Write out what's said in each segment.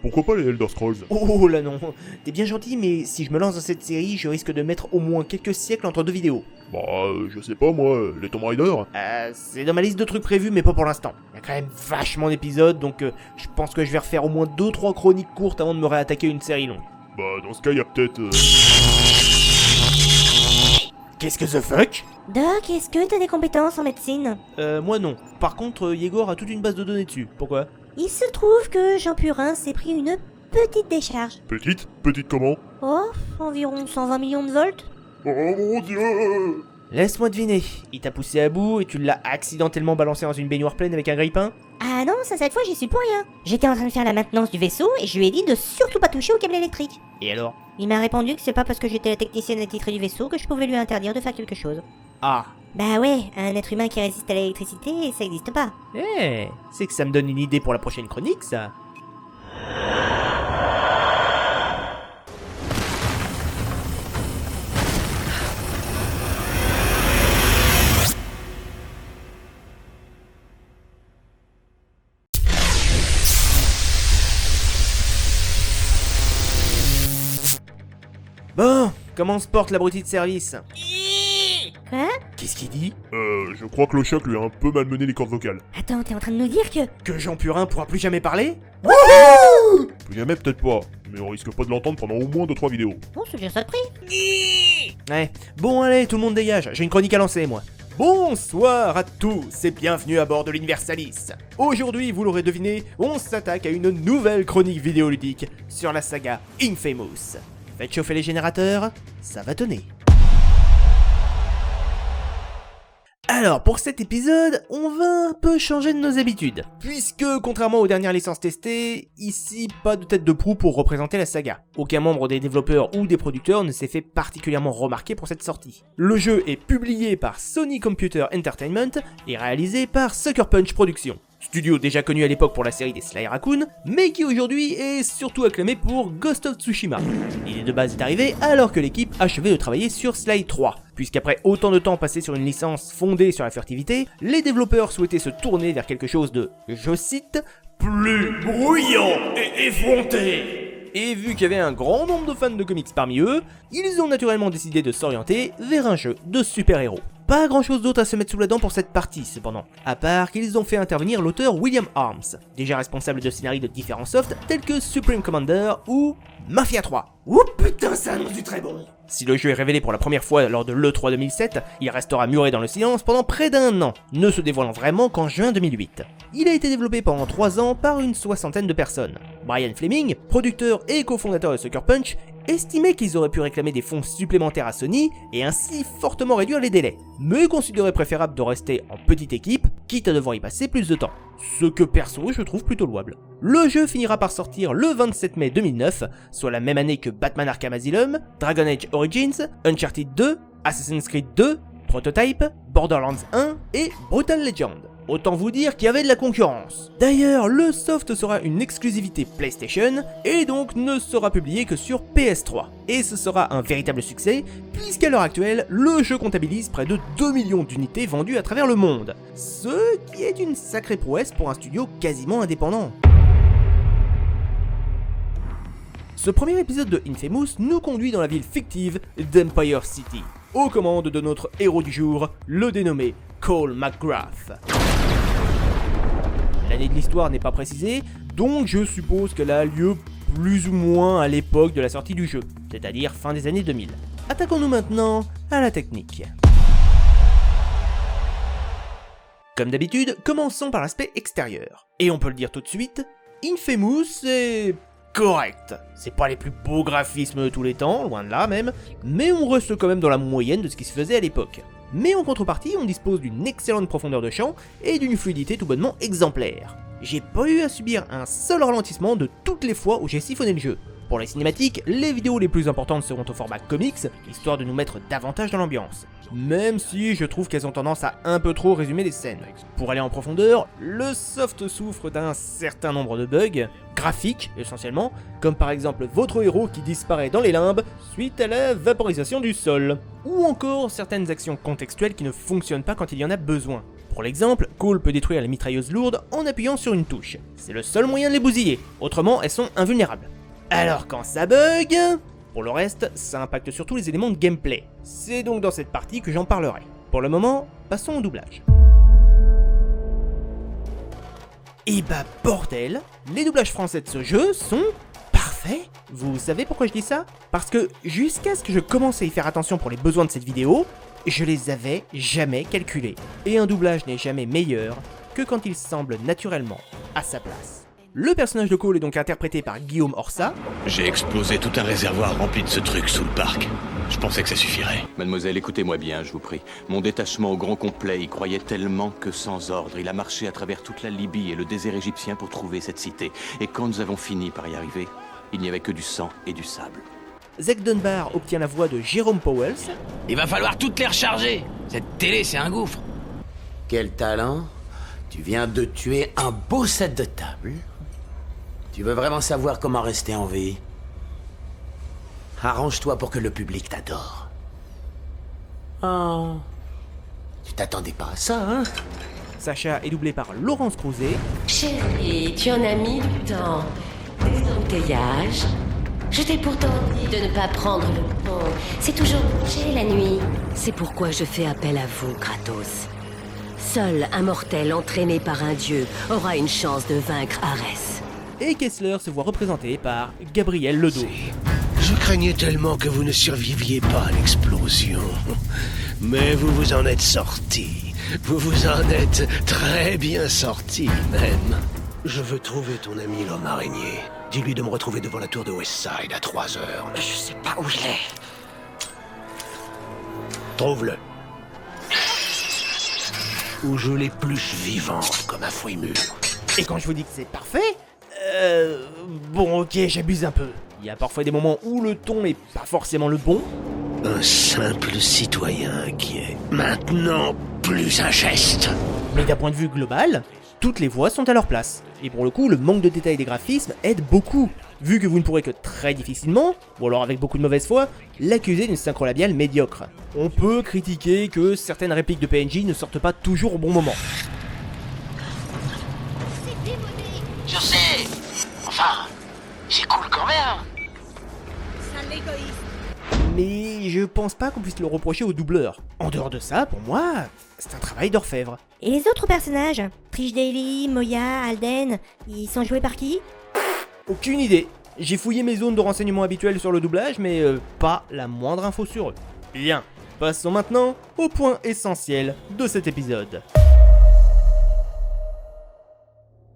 Pourquoi pas les Elder Scrolls? Oh là non, t'es bien gentil, mais si je me lance dans cette série, je risque de mettre au moins quelques siècles entre deux vidéos. Bah, je sais pas moi, les Tomb Raider? C'est dans ma liste de trucs prévus, mais pas pour l'instant. Il y a quand même vachement d'épisodes, donc je pense que je vais refaire au moins 2-3 chroniques courtes avant de me réattaquer une série longue. Bah, dans ce cas, y a peut-être... Qu'est-ce que the fuck? Doc, est-ce que t'as des compétences en médecine? Moi non. Par contre, Yegor a toute une base de données dessus. Pourquoi? Il se trouve que Jean Purin s'est pris une petite décharge. Petite? Petite comment? Oh, environ 120 millions de volts. Oh mon dieu! Laisse-moi deviner. Il t'a poussé à bout et tu l'as accidentellement balancé dans une baignoire pleine avec un grille-pain? Ah non, ça cette fois j'y suis pour rien. J'étais en train de faire la maintenance du vaisseau et je lui ai dit de surtout pas toucher au câble électrique. Et alors? Il m'a répondu que c'est pas parce que j'étais la technicienne attitrée du vaisseau que je pouvais lui interdire de faire quelque chose. Ah. Bah ouais, un être humain qui résiste à l'électricité, ça existe pas. C'est que ça me donne une idée pour la prochaine chronique, ça. Bon, comment se porte l'abruti de service? Quoi? Qu'est-ce qu'il dit? Je crois que le choc lui a un peu malmené les cordes vocales. Attends, t'es en train de nous dire que... Que Jean Purin pourra plus jamais parler? Plus jamais peut-être pas, mais on risque pas de l'entendre pendant au moins 2-3 vidéos. Bon, c'est déjà ça de prix. Ouais. Bon allez, tout le monde dégage, j'ai une chronique à lancer moi. Bonsoir à tous et bienvenue à bord de l'Universalis. Aujourd'hui, vous l'aurez deviné, on s'attaque à une nouvelle chronique vidéoludique sur la saga Infamous. Faites chauffer les générateurs, ça va tonner. Alors, pour cet épisode, on va un peu changer de nos habitudes. Puisque, contrairement aux dernières licences testées, ici, pas de tête de proue pour représenter la saga. Aucun membre des développeurs ou des producteurs ne s'est fait particulièrement remarquer pour cette sortie. Le jeu est publié par Sony Computer Entertainment et réalisé par Sucker Punch Productions. Studio déjà connu à l'époque pour la série des Sly Raccoon, mais qui aujourd'hui est surtout acclamé pour Ghost of Tsushima. L'idée de base est arrivée alors que l'équipe achevait de travailler sur Sly 3, puisqu'après autant de temps passé sur une licence fondée sur la furtivité, les développeurs souhaitaient se tourner vers quelque chose de, je cite, plus bruyant et effronté. Et vu qu'il y avait un grand nombre de fans de comics parmi eux, ils ont naturellement décidé de s'orienter vers un jeu de super-héros. Pas grand chose d'autre à se mettre sous la dent pour cette partie cependant, à part qu'ils ont fait intervenir l'auteur William Arms, déjà responsable de scénarii de différents softs tels que Supreme Commander ou Mafia 3. Oh putain, ça annonce du très bon! Si le jeu est révélé pour la première fois lors de l'E3 2007, il restera muré dans le silence pendant près d'1 an, ne se dévoilant vraiment qu'en juin 2008. Il a été développé pendant 3 ans par une soixantaine de personnes. Brian Fleming, producteur et cofondateur de Sucker Punch, estimait qu'ils auraient pu réclamer des fonds supplémentaires à Sony et ainsi fortement réduire les délais, mais considérait préférable de rester en petite équipe, quitte à devoir y passer plus de temps. Ce que perso je trouve plutôt louable. Le jeu finira par sortir le 27 mai 2009, soit la même année que Batman Arkham Asylum, Dragon Age Origins, Uncharted 2, Assassin's Creed 2, Prototype, Borderlands 1 et Brutal Legend. Autant vous dire qu'il y avait de la concurrence. D'ailleurs, le soft sera une exclusivité PlayStation et donc ne sera publié que sur PS3. Et ce sera un véritable succès puisqu'à l'heure actuelle, le jeu comptabilise près de 2 millions d'unités vendues à travers le monde. Ce qui est une sacrée prouesse pour un studio quasiment indépendant. Ce premier épisode de Infamous nous conduit dans la ville fictive d'Empire City, aux commandes de notre héros du jour, le dénommé Cole McGrath. L'année de l'histoire n'est pas précisée, donc je suppose qu'elle a lieu plus ou moins à l'époque de la sortie du jeu, c'est-à-dire fin des années 2000. Attaquons-nous maintenant à la technique. Comme d'habitude, commençons par l'aspect extérieur. Et on peut le dire tout de suite, Infamous est correct. C'est pas les plus beaux graphismes de tous les temps, loin de là même, mais on reste quand même dans la moyenne de ce qui se faisait à l'époque. Mais en contrepartie, on dispose d'une excellente profondeur de champ et d'une fluidité tout bonnement exemplaire. J'ai pas eu à subir un seul ralentissement de toutes les fois où j'ai siphonné le jeu. Pour les cinématiques, les vidéos les plus importantes seront au format comics, histoire de nous mettre davantage dans l'ambiance. Même si je trouve qu'elles ont tendance à un peu trop résumer les scènes. Pour aller en profondeur, le soft souffre d'un certain nombre de bugs, graphiques essentiellement, comme par exemple votre héros qui disparaît dans les limbes suite à la vaporisation du sol. Ou encore certaines actions contextuelles qui ne fonctionnent pas quand il y en a besoin. Pour l'exemple, Cole peut détruire les mitrailleuses lourdes en appuyant sur une touche. C'est le seul moyen de les bousiller, autrement elles sont invulnérables. Alors quand ça bug... Pour le reste, ça impacte surtout les éléments de gameplay. C'est donc dans cette partie que j'en parlerai. Pour le moment, passons au doublage. Et bah bordel, les doublages français de ce jeu sont parfaits. Vous savez pourquoi je dis ça? Parce que jusqu'à ce que je commence à y faire attention pour les besoins de cette vidéo, je les avais jamais calculés. Et un doublage n'est jamais meilleur que quand il semble naturellement à sa place. Le personnage de Cole est donc interprété par Guillaume Orsat. J'ai explosé tout un réservoir rempli de ce truc sous le parc. Je pensais que ça suffirait. Mademoiselle, écoutez-moi bien, je vous prie. Mon détachement au grand complet y croyait tellement que sans ordre, il a marché à travers toute la Libye et le désert égyptien pour trouver cette cité. Et quand nous avons fini par y arriver, il n'y avait que du sang et du sable. Zach Dunbar obtient la voix de Jérôme Powells. Il va falloir toutes les recharger. Cette télé, c'est un gouffre. Quel talent! Tu viens de tuer un beau set de table. Tu veux vraiment savoir comment rester en vie? Arrange-toi pour que le public t'adore. Oh. Tu t'attendais pas à ça, hein? Sacha est doublé par Laurence Crouzet. Chérie, tu en as mis du temps. Des embouteillages. Je t'ai pourtant dit de ne pas prendre le pont. C'est toujours bouché la nuit. C'est pourquoi je fais appel à vous, Kratos. Seul un mortel entraîné par un dieu aura une chance de vaincre Arès. Et Kessler se voit représenté par Gabriel Ledo. Je craignais tellement que vous ne surviviez pas à l'explosion. Mais vous vous en êtes sortis. Vous vous en êtes très bien sortis, même. Je veux trouver ton ami l'homme araignée. Dis-lui de me retrouver devant la tour de Westside à 3 heures. Je sais pas où il est. Trouve-le. Ou je l'épluche vivante comme un fruit mûr. Et quand je vous dis que c'est parfait... Bon ok, j'abuse un peu. Il y a parfois des moments où le ton n'est pas forcément le bon. Un simple citoyen qui est maintenant plus un geste. Mais d'un point de vue global, toutes les voix sont à leur place. Et pour le coup, le manque de détails des graphismes aide beaucoup, vu que vous ne pourrez que très difficilement, ou alors avec beaucoup de mauvaise foi, l'accuser d'une synchro labiale médiocre. On peut critiquer que certaines répliques de PNJ ne sortent pas toujours au bon moment. Je sais. Enfin, c'est cool quand même. Mais je pense pas qu'on puisse le reprocher au doubleur. En dehors de ça, pour moi, c'est un travail d'orfèvre. Et les autres personnages? Trish Daly, Moya, Alden, ils sont joués par qui? Aucune idée. J'ai fouillé mes zones de renseignement habituelles sur le doublage, mais pas la moindre info sur eux. Bien, passons maintenant au point essentiel de cet épisode.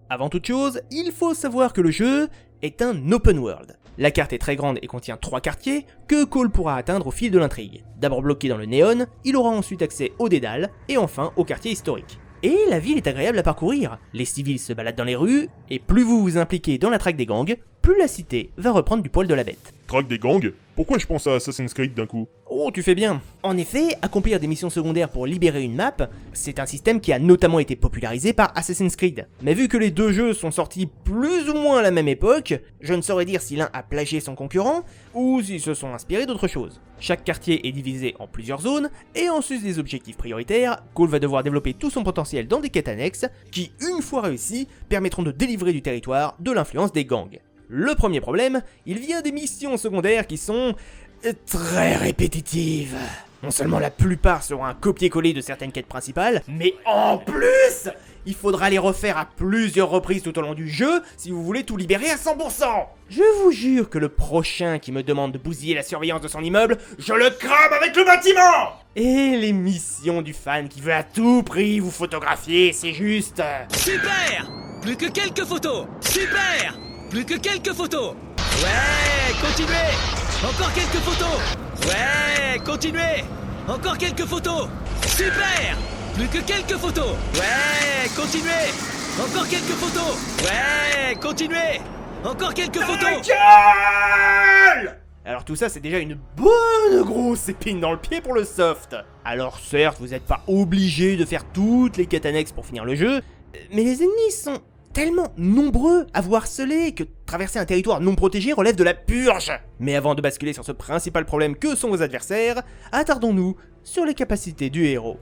Avant toute chose, il faut savoir que le jeu est un open world. La carte est très grande et contient 3 quartiers que Cole pourra atteindre au fil de l'intrigue. D'abord bloqué dans le Néon, il aura ensuite accès au Dédale et enfin au quartier historique. Et la ville est agréable à parcourir. Les civils se baladent dans les rues, et plus vous vous impliquez dans la traque des gangs, plus la cité va reprendre du poil de la bête. Traque des gangs? Pourquoi je pense à Assassin's Creed d'un coup? Oh, tu fais bien. En effet, accomplir des missions secondaires pour libérer une map, c'est un système qui a notamment été popularisé par Assassin's Creed. Mais vu que les deux jeux sont sortis plus ou moins à la même époque, je ne saurais dire si l'un a plagié son concurrent, ou s'ils se sont inspirés d'autre chose. Chaque quartier est divisé en plusieurs zones, et en sus des objectifs prioritaires, Cole va devoir développer tout son potentiel dans des quêtes annexes, qui, une fois réussies, permettront de délivrer du territoire de l'influence des gangs. Le premier problème, il vient des missions secondaires qui sont très répétitives. Non seulement la plupart seront un copier-coller de certaines quêtes principales, mais en plus, il faudra les refaire à plusieurs reprises tout au long du jeu si vous voulez tout libérer à 100%. Je vous jure que le prochain qui me demande de bousiller la surveillance de son immeuble, je le crame avec le bâtiment. Et les missions du fan qui veut à tout prix vous photographier, c'est juste... Super. Plus que quelques photos. Super. Plus que quelques photos. Ouais, continuez. Encore quelques photos. Ouais, continuez. Encore quelques photos. Super. Plus que quelques photos. Ouais, continuez. Encore quelques photos. Ouais, continuez. Encore quelques photos. Alors tout ça, c'est déjà une bonne grosse épine dans le pied pour le soft. Alors certes, vous n'êtes pas obligé de faire toutes les quêtes annexes pour finir le jeu, mais les ennemis sont tellement nombreux à vous harceler que traverser un territoire non protégé relève de la purge. Mais avant de basculer sur ce principal problème que sont vos adversaires, attardons-nous sur les capacités du héros.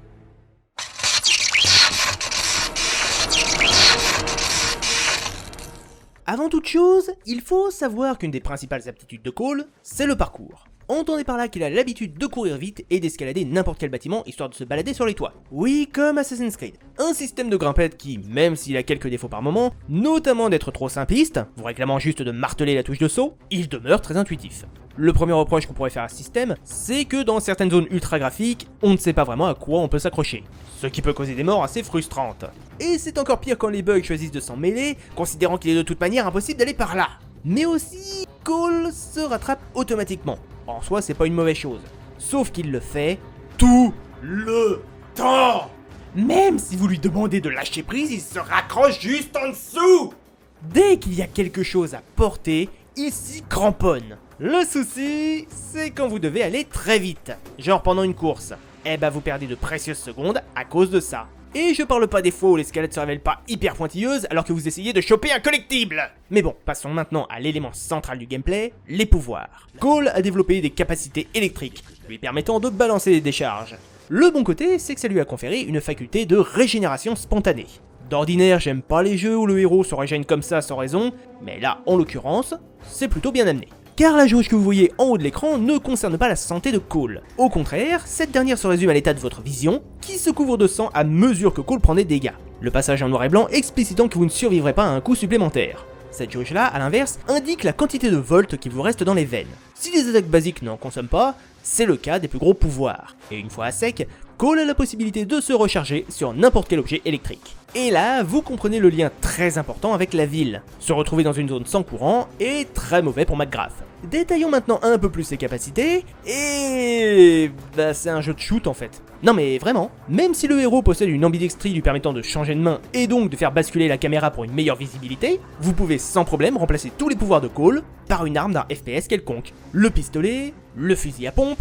Avant toute chose, il faut savoir qu'une des principales aptitudes de Cole, c'est le parcours. Entendez par là qu'il a l'habitude de courir vite et d'escalader n'importe quel bâtiment histoire de se balader sur les toits. Oui, comme Assassin's Creed. Un système de grimpette qui, même s'il a quelques défauts par moment, notamment d'être trop simpliste, vous réclamant juste de marteler la touche de saut, il demeure très intuitif. Le premier reproche qu'on pourrait faire à ce système, c'est que dans certaines zones ultra graphiques, on ne sait pas vraiment à quoi on peut s'accrocher. Ce qui peut causer des morts assez frustrantes. Et c'est encore pire quand les bugs choisissent de s'en mêler, considérant qu'il est de toute manière impossible d'aller par là. Mais aussi, Cole se rattrape automatiquement. En soi, c'est pas une mauvaise chose. Sauf qu'il le fait tout le temps. Même si vous lui demandez de lâcher prise, il se raccroche juste en dessous. Dès qu'il y a quelque chose à porter, il s'y cramponne. Le souci, c'est quand vous devez aller très vite. Genre pendant une course. Eh ben vous perdez de précieuses secondes à cause de ça. Et je parle pas des fois où l'escalade se révèle pas hyper pointilleuse alors que vous essayez de choper un collectible. Mais bon, passons maintenant à l'élément central du gameplay, les pouvoirs. Cole a développé des capacités électriques, lui permettant de balancer des décharges. Le bon côté, c'est que ça lui a conféré une faculté de régénération spontanée. D'ordinaire, j'aime pas les jeux où le héros se régène comme ça sans raison, mais là, en l'occurrence, c'est plutôt bien amené. Car la jauge que vous voyez en haut de l'écran ne concerne pas la santé de Cole. Au contraire, cette dernière se résume à l'état de votre vision, qui se couvre de sang à mesure que Cole prend des dégâts. Le passage en noir et blanc explicitant que vous ne survivrez pas à un coup supplémentaire. Cette jauge-là, à l'inverse, indique la quantité de volts qui vous reste dans les veines. Si les attaques basiques n'en consomment pas, c'est le cas des plus gros pouvoirs. Et une fois à sec, Cole a la possibilité de se recharger sur n'importe quel objet électrique. Et là, vous comprenez le lien très important avec la ville. Se retrouver dans une zone sans courant est très mauvais pour McGrath. Détaillons maintenant un peu plus ses capacités, et... bah c'est un jeu de shoot en fait. Non mais vraiment, même si le héros possède une ambidextrie lui permettant de changer de main et donc de faire basculer la caméra pour une meilleure visibilité, vous pouvez sans problème remplacer tous les pouvoirs de Cole par une arme d'un FPS quelconque. Le pistolet, le fusil à pompe,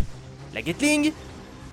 la Gatling,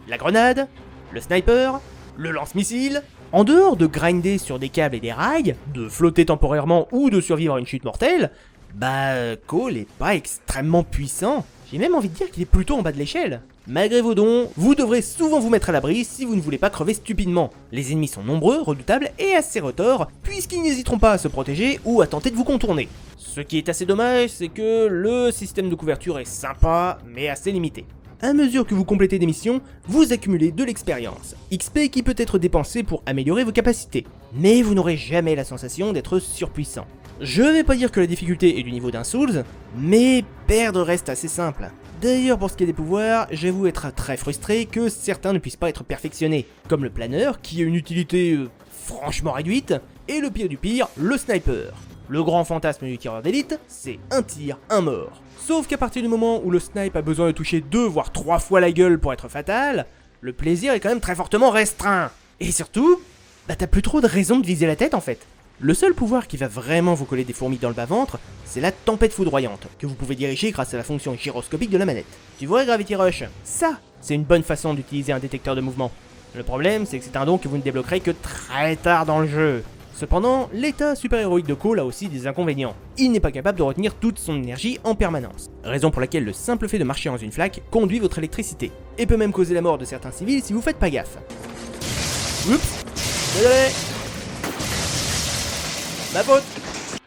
la grenade, le sniper, le lance-missile. En dehors de grinder sur des câbles et des rails, de flotter temporairement ou de survivre à une chute mortelle, bah Cole est pas extrêmement puissant. J'ai même envie de dire qu'il est plutôt en bas de l'échelle. Malgré vos dons, vous devrez souvent vous mettre à l'abri si vous ne voulez pas crever stupidement. Les ennemis sont nombreux, redoutables et assez retors, puisqu'ils n'hésiteront pas à se protéger ou à tenter de vous contourner. Ce qui est assez dommage, c'est que le système de couverture est sympa, mais assez limité. À mesure que vous complétez des missions, vous accumulez de l'expérience, XP qui peut être dépensé pour améliorer vos capacités. Mais vous n'aurez jamais la sensation d'être surpuissant. Je vais pas dire que la difficulté est du niveau d'un Souls, mais perdre reste assez simple. D'ailleurs, pour ce qui est des pouvoirs, j'avoue être très frustré que certains ne puissent pas être perfectionnés, comme le planeur qui a une utilité franchement réduite, et le pire du pire, le sniper. Le grand fantasme du tireur d'élite, c'est un tir, un mort. Sauf qu'à partir du moment où le snipe a besoin de toucher 2 voire 3 fois la gueule pour être fatal, le plaisir est quand même très fortement restreint. Et surtout, bah t'as plus trop de raison de viser la tête en fait. Le seul pouvoir qui va vraiment vous coller des fourmis dans le bas-ventre, c'est la tempête foudroyante, que vous pouvez diriger grâce à la fonction gyroscopique de la manette. Tu vois Gravity Rush, ça, c'est une bonne façon d'utiliser un détecteur de mouvement. Le problème, c'est que c'est un don que vous ne débloquerez que très tard dans le jeu. Cependant, l'état super-héroïque de Cole a aussi des inconvénients. Il n'est pas capable de retenir toute son énergie en permanence. Raison pour laquelle le simple fait de marcher dans une flaque conduit votre électricité. Et peut même causer la mort de certains civils si vous faites pas gaffe. Oups, désolé. Ma faute.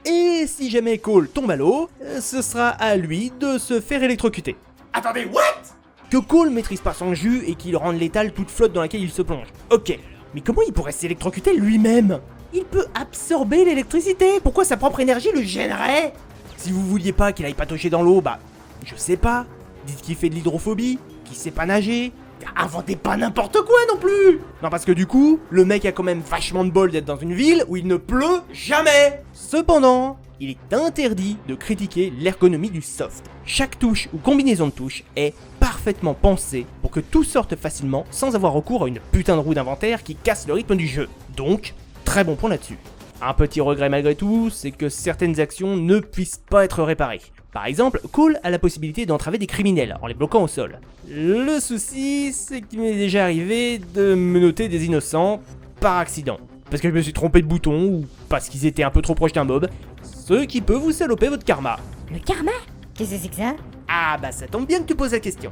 Et si jamais Cole tombe à l'eau, ce sera à lui de se faire électrocuter. Attendez, what? Que Cole maîtrise pas son jus et qu'il rende létal toute flotte dans laquelle il se plonge. Ok, mais comment il pourrait s'électrocuter lui-même? Il peut absorber l'électricité, pourquoi sa propre énergie le gênerait? Si vous vouliez pas qu'il aille patauger dans l'eau, bah, je sais pas. Dites qu'il fait de l'hydrophobie, qu'il sait pas nager. Inventez pas n'importe quoi non plus. Non parce que du coup, le mec a quand même vachement de bol d'être dans une ville où il ne pleut jamais. Cependant, il est interdit de critiquer l'ergonomie du soft. Chaque touche ou combinaison de touches est parfaitement pensée pour que tout sorte facilement sans avoir recours à une putain de roue d'inventaire qui casse le rythme du jeu. Donc, très bon point là-dessus. Un petit regret malgré tout, c'est que certaines actions ne puissent pas être réparées. Par exemple, Cole a la possibilité d'entraver des criminels en les bloquant au sol. Le souci, c'est qu'il m'est déjà arrivé de menotter des innocents par accident. Parce que je me suis trompé de bouton ou parce qu'ils étaient un peu trop proches d'un mob, ce qui peut vous saloper votre karma. Le karma? Qu'est-ce que c'est que ça? Ah bah ça tombe bien que tu poses la question.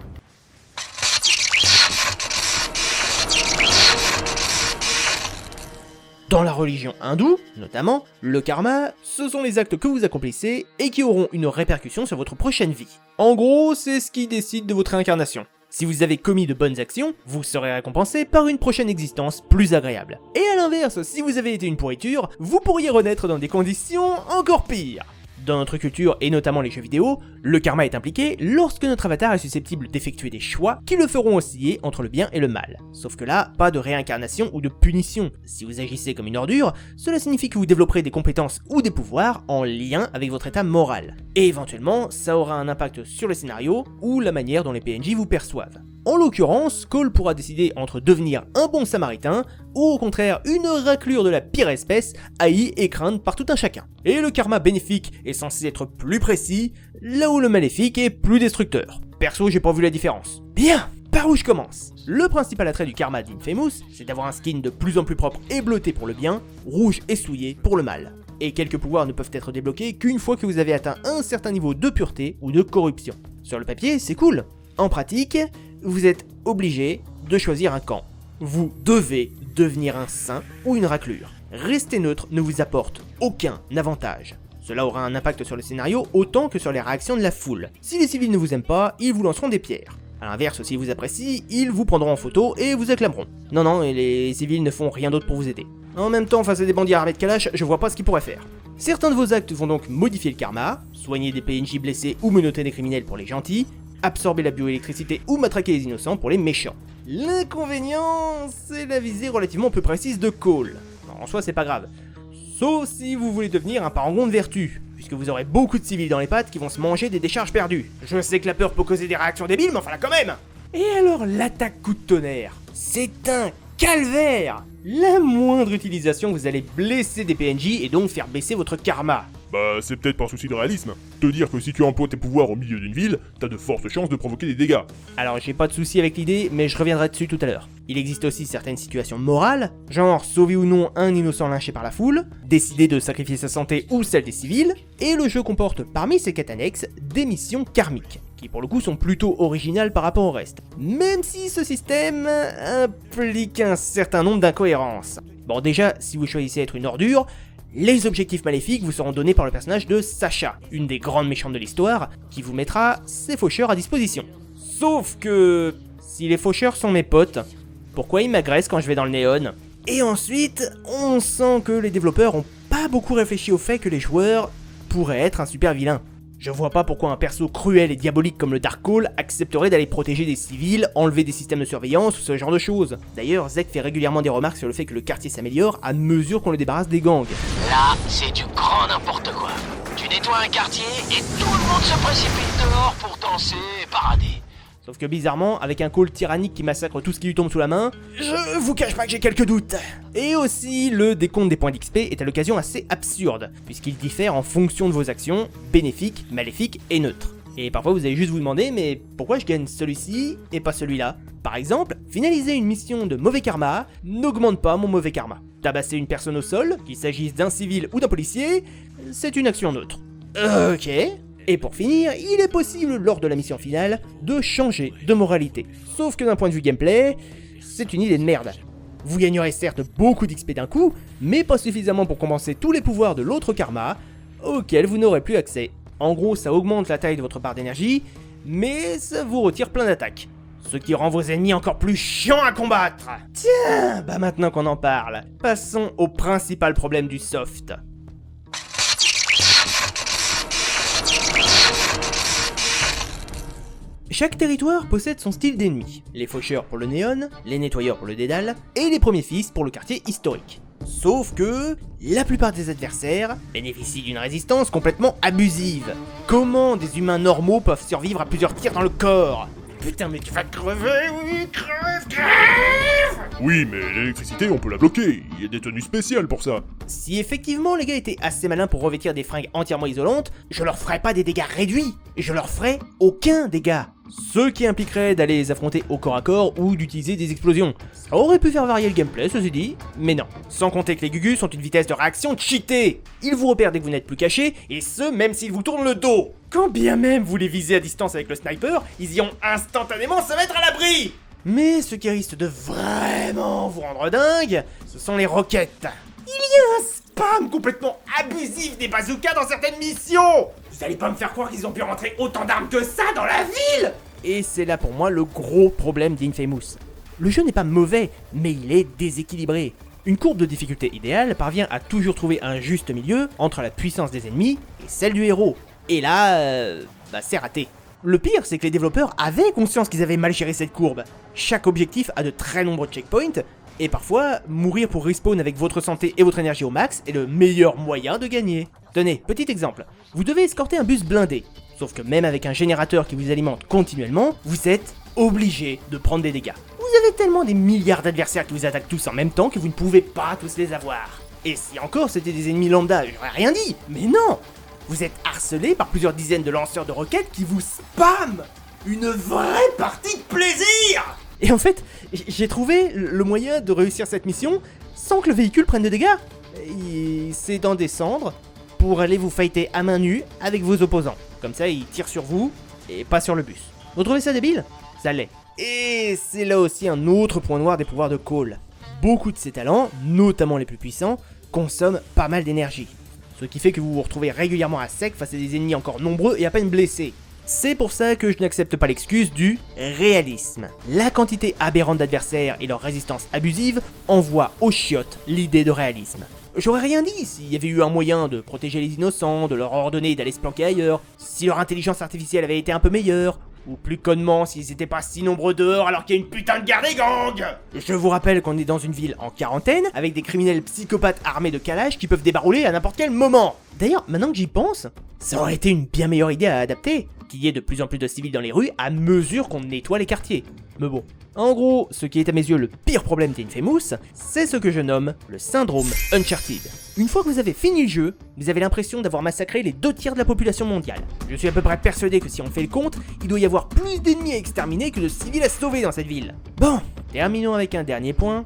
Dans la religion hindoue, notamment, le karma, ce sont les actes que vous accomplissez et qui auront une répercussion sur votre prochaine vie. En gros, c'est ce qui décide de votre réincarnation. Si vous avez commis de bonnes actions, vous serez récompensé par une prochaine existence plus agréable. Et à l'inverse, si vous avez été une pourriture, vous pourriez renaître dans des conditions encore pires. Dans notre culture, et notamment les jeux vidéo, le karma est impliqué lorsque notre avatar est susceptible d'effectuer des choix qui le feront osciller entre le bien et le mal. Sauf que là, pas de réincarnation ou de punition. Si vous agissez comme une ordure, cela signifie que vous développerez des compétences ou des pouvoirs en lien avec votre état moral. Et éventuellement, ça aura un impact sur le scénario ou la manière dont les PNJ vous perçoivent. En l'occurrence, Cole pourra décider entre devenir un bon samaritain ou au contraire une raclure de la pire espèce, haïe et crainte par tout un chacun. Et le karma bénéfique est censé être plus précis, là où le maléfique est plus destructeur. Perso, j'ai pas vu la différence. Bien, par où je commence? Le principal attrait du karma d'Infamous, c'est d'avoir un skin de plus en plus propre et bleuté pour le bien, rouge et souillé pour le mal. Et quelques pouvoirs ne peuvent être débloqués qu'une fois que vous avez atteint un certain niveau de pureté ou de corruption. Sur le papier, c'est cool. En pratique, vous êtes obligé de choisir un camp. Vous devez devenir un saint ou une raclure. Rester neutre ne vous apporte aucun avantage. Cela aura un impact sur le scénario autant que sur les réactions de la foule. Si les civils ne vous aiment pas, ils vous lanceront des pierres. A l'inverse, s'ils vous apprécient, ils vous prendront en photo et vous acclameront. Non, et les civils ne font rien d'autre pour vous aider. En même temps, face à des bandits armés de Kalash, je vois pas ce qu'ils pourraient faire. Certains de vos actes vont donc modifier le karma, soigner des PNJ blessés ou menotter des criminels pour les gentils, absorber la bioélectricité ou matraquer les innocents pour les méchants. L'inconvénient, c'est la visée relativement peu précise de Cole. En soi, c'est pas grave. Sauf si vous voulez devenir un parangon de vertu, puisque vous aurez beaucoup de civils dans les pattes qui vont se manger des décharges perdues. Je sais que la peur peut causer des réactions débiles, mais enfin là quand même. Et alors l'attaque coup de tonnerre, c'est un calvaire. La moindre utilisation, vous allez blesser des PNJ et donc faire baisser votre karma. Bah, c'est peut-être par souci de réalisme. Te dire que si tu emploies tes pouvoirs au milieu d'une ville, t'as de fortes chances de provoquer des dégâts. Alors j'ai pas de souci avec l'idée, mais je reviendrai dessus tout à l'heure. Il existe aussi certaines situations morales, genre sauver ou non un innocent lynché par la foule, décider de sacrifier sa santé ou celle des civils, et le jeu comporte parmi ses quêtes annexes des missions karmiques, qui pour le coup sont plutôt originales par rapport au reste. Même si ce système implique un certain nombre d'incohérences. Bon déjà, si vous choisissez être une ordure, les objectifs maléfiques vous seront donnés par le personnage de Sacha, une des grandes méchantes de l'histoire, qui vous mettra ses faucheurs à disposition. Sauf que si les faucheurs sont mes potes, pourquoi ils m'agressent quand je vais dans le néon? Et ensuite, on sent que les développeurs ont pas beaucoup réfléchi au fait que les joueurs pourraient être un super vilain. Je vois pas pourquoi un perso cruel et diabolique comme le Dark Call accepterait d'aller protéger des civils, enlever des systèmes de surveillance ou ce genre de choses. D'ailleurs, Zek fait régulièrement des remarques sur le fait que le quartier s'améliore à mesure qu'on le débarrasse des gangs. Là, c'est du grand n'importe quoi. Tu nettoies un quartier et tout le monde se précipite dehors pour danser et parader. Sauf que bizarrement, avec un Call tyrannique qui massacre tout ce qui lui tombe sous la main, je vous cache pas que j'ai quelques doutes. Et aussi, le décompte des points d'XP est à l'occasion assez absurde, puisqu'il diffère en fonction de vos actions, bénéfiques, maléfiques et neutres. Et parfois vous allez juste vous demander, mais pourquoi je gagne celui-ci et pas celui-là? Par exemple, finaliser une mission de mauvais karma n'augmente pas mon mauvais karma. Tabasser une personne au sol, qu'il s'agisse d'un civil ou d'un policier, c'est une action neutre. Ok. Et pour finir, il est possible lors de la mission finale de changer de moralité. Sauf que d'un point de vue gameplay, c'est une idée de merde. Vous gagnerez certes beaucoup d'XP d'un coup, mais pas suffisamment pour compenser tous les pouvoirs de l'autre karma, auxquels vous n'aurez plus accès. En gros, ça augmente la taille de votre barre d'énergie, mais ça vous retire plein d'attaques. Ce qui rend vos ennemis encore plus chiants à combattre. Tiens, bah maintenant qu'on en parle, passons au principal problème du soft. Chaque territoire possède son style d'ennemis, les faucheurs pour le néon, les nettoyeurs pour le dédale, et les premiers fils pour le quartier historique. Sauf que, la plupart des adversaires bénéficient d'une résistance complètement abusive. Comment des humains normaux peuvent survivre à plusieurs tirs dans le corps? Putain mais tu vas crever, oui, crève. Oui, mais l'électricité, on peut la bloquer, il y a des tenues spéciales pour ça. Si effectivement les gars étaient assez malins pour revêtir des fringues entièrement isolantes, je leur ferais pas des dégâts réduits, je leur ferais aucun dégât. Ce qui impliquerait d'aller les affronter au corps à corps ou d'utiliser des explosions. Ça aurait pu faire varier le gameplay, ceci dit, mais non. Sans compter que les Gugus ont une vitesse de réaction cheatée. Ils vous repèrent dès que vous n'êtes plus caché, et ce, même s'ils vous tournent le dos. Quand bien même vous les visez à distance avec le sniper, ils iront instantanément se mettre à l'abri. Mais ce qui risque de vraiment vous rendre dingue, ce sont les roquettes. Il y a un spam complètement abusif des bazookas dans certaines missions. Vous allez pas me faire croire qu'ils ont pu rentrer autant d'armes que ça dans la ville. Et c'est là pour moi le gros problème d'Infamous. Le jeu n'est pas mauvais, mais il est déséquilibré. Une courbe de difficulté idéale parvient à toujours trouver un juste milieu entre la puissance des ennemis et celle du héros. Et là, c'est raté. Le pire, c'est que les développeurs avaient conscience qu'ils avaient mal géré cette courbe. Chaque objectif a de très nombreux checkpoints, et parfois, mourir pour respawn avec votre santé et votre énergie au max est le meilleur moyen de gagner. Tenez, petit exemple. Vous devez escorter un bus blindé. Sauf que même avec un générateur qui vous alimente continuellement, vous êtes obligé de prendre des dégâts. Vous avez tellement des milliards d'adversaires qui vous attaquent tous en même temps que vous ne pouvez pas tous les avoir. Et si encore c'était des ennemis lambda, j'aurais rien dit. Mais non! Vous êtes harcelé par plusieurs dizaines de lanceurs de roquettes qui vous spamment. Une vraie partie de plaisir! Et en fait, j'ai trouvé le moyen de réussir cette mission sans que le véhicule prenne de dégâts. C'est d'en descendre pour aller vous fighter à main nue avec vos opposants. Comme ça, ils tirent sur vous et pas sur le bus. Vous trouvez ça débile? Ça l'est. Et c'est là aussi un autre point noir des pouvoirs de Cole. Beaucoup de ses talents, notamment les plus puissants, consomment pas mal d'énergie. Ce qui fait que vous vous retrouvez régulièrement à sec face à des ennemis encore nombreux et à peine blessés. C'est pour ça que je n'accepte pas l'excuse du réalisme. La quantité aberrante d'adversaires et leur résistance abusive envoient aux chiottes l'idée de réalisme. J'aurais rien dit s'il y avait eu un moyen de protéger les innocents, de leur ordonner d'aller se planquer ailleurs, si leur intelligence artificielle avait été un peu meilleure, ou plus connement s'ils étaient pas si nombreux dehors alors qu'il y a une putain de guerre des gangs. Je vous rappelle qu'on est dans une ville en quarantaine, avec des criminels psychopathes armés de calages qui peuvent débarrouler à n'importe quel moment. D'ailleurs, maintenant que j'y pense, ça aurait été une bien meilleure idée à adapter, qu'il y ait de plus en plus de civils dans les rues à mesure qu'on nettoie les quartiers. Mais bon, en gros, ce qui est à mes yeux le pire problème d'Infamous, c'est ce que je nomme le syndrome Uncharted. Une fois que vous avez fini le jeu, vous avez l'impression d'avoir massacré les 2/3 de la population mondiale. Je suis à peu près persuadé que si on fait le compte, il doit y avoir plus d'ennemis à exterminer que de civils à sauver dans cette ville. Bon, terminons avec un dernier point.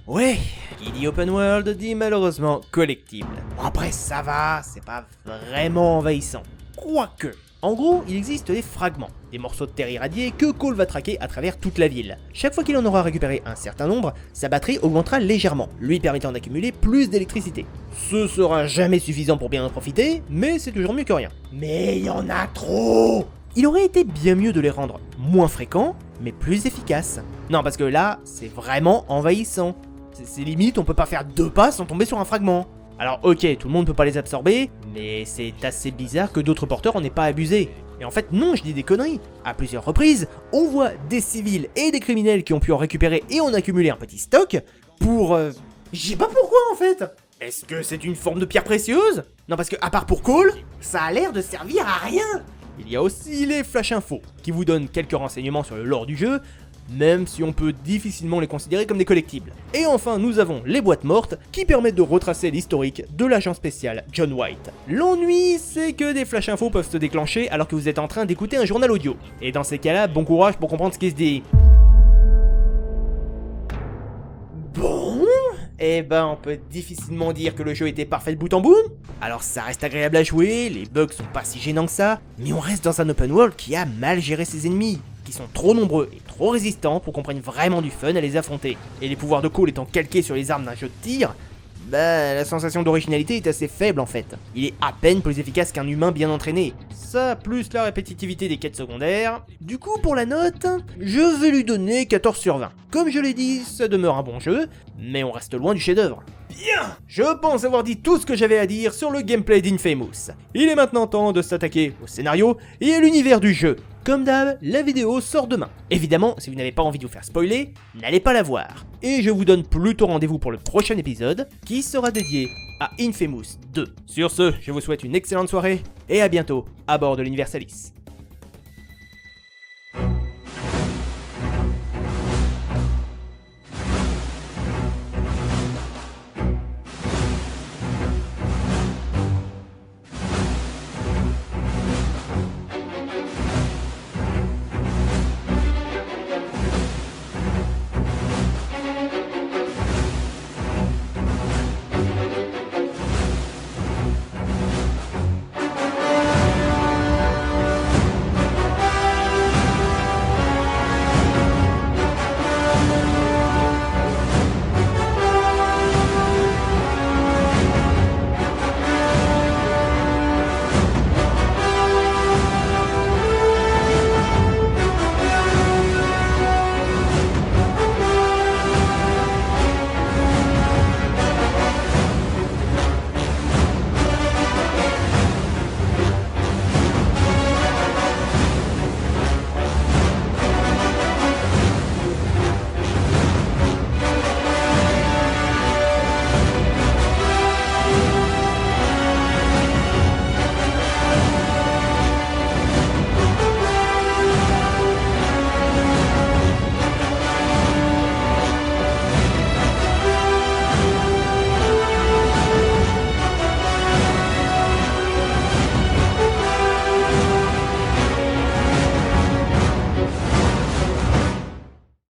Ouais, qui dit open world dit malheureusement collectible. Bon après ça va, c'est pas vraiment envahissant. Quoique, en gros, il existe des fragments, des morceaux de terre irradiés que Cole va traquer à travers toute la ville. Chaque fois qu'il en aura récupéré un certain nombre, sa batterie augmentera légèrement, lui permettant d'accumuler plus d'électricité. Ce sera jamais suffisant pour bien en profiter, mais c'est toujours mieux que rien. Mais il y en a trop! Il aurait été bien mieux de les rendre moins fréquents, mais plus efficaces. Non, parce que là, c'est vraiment envahissant. C'est limite, on peut pas faire 2 pas sans tomber sur un fragment. Alors ok, tout le monde peut pas les absorber, mais c'est assez bizarre que d'autres porteurs en aient pas abusé. Et en fait non, je dis des conneries. À plusieurs reprises, on voit des civils et des criminels qui ont pu en récupérer et en accumuler un petit stock pour... Je sais pas pourquoi en fait. Est-ce que c'est une forme de pierre précieuse? Non parce que à part pour Cole, ça a l'air de servir à rien. Il y a aussi les flash infos, qui vous donnent quelques renseignements sur le lore du jeu, même si on peut difficilement les considérer comme des collectibles. Et enfin, nous avons les boîtes mortes, qui permettent de retracer l'historique de l'agent spécial John White. L'ennui, c'est que des flash infos peuvent se déclencher alors que vous êtes en train d'écouter un journal audio. Et dans ces cas-là, bon courage pour comprendre ce qui se dit. Bon, eh ben on peut difficilement dire que le jeu était parfait de bout en bout. Alors ça reste agréable à jouer, les bugs sont pas si gênants que ça, mais on reste dans un open world qui a mal géré ses ennemis, qui sont trop nombreux et trop résistants pour qu'on prenne vraiment du fun à les affronter. Et les pouvoirs de Cole étant calqués sur les armes d'un jeu de tir, la sensation d'originalité est assez faible en fait. Il est à peine plus efficace qu'un humain bien entraîné. Ça, plus la répétitivité des quêtes secondaires. Du coup, pour la note, je vais lui donner 14 sur 20. Comme je l'ai dit, ça demeure un bon jeu, mais on reste loin du chef-d'œuvre. Bien! Je pense avoir dit tout ce que j'avais à dire sur le gameplay d'Infamous. Il est maintenant temps de s'attaquer au scénario et à l'univers du jeu. Comme d'hab, la vidéo sort demain. Évidemment, si vous n'avez pas envie de vous faire spoiler, n'allez pas la voir. Et je vous donne plutôt rendez-vous pour le prochain épisode, qui sera dédié à Infamous 2. Sur ce, je vous souhaite une excellente soirée, et à bientôt à bord de l'Universalis.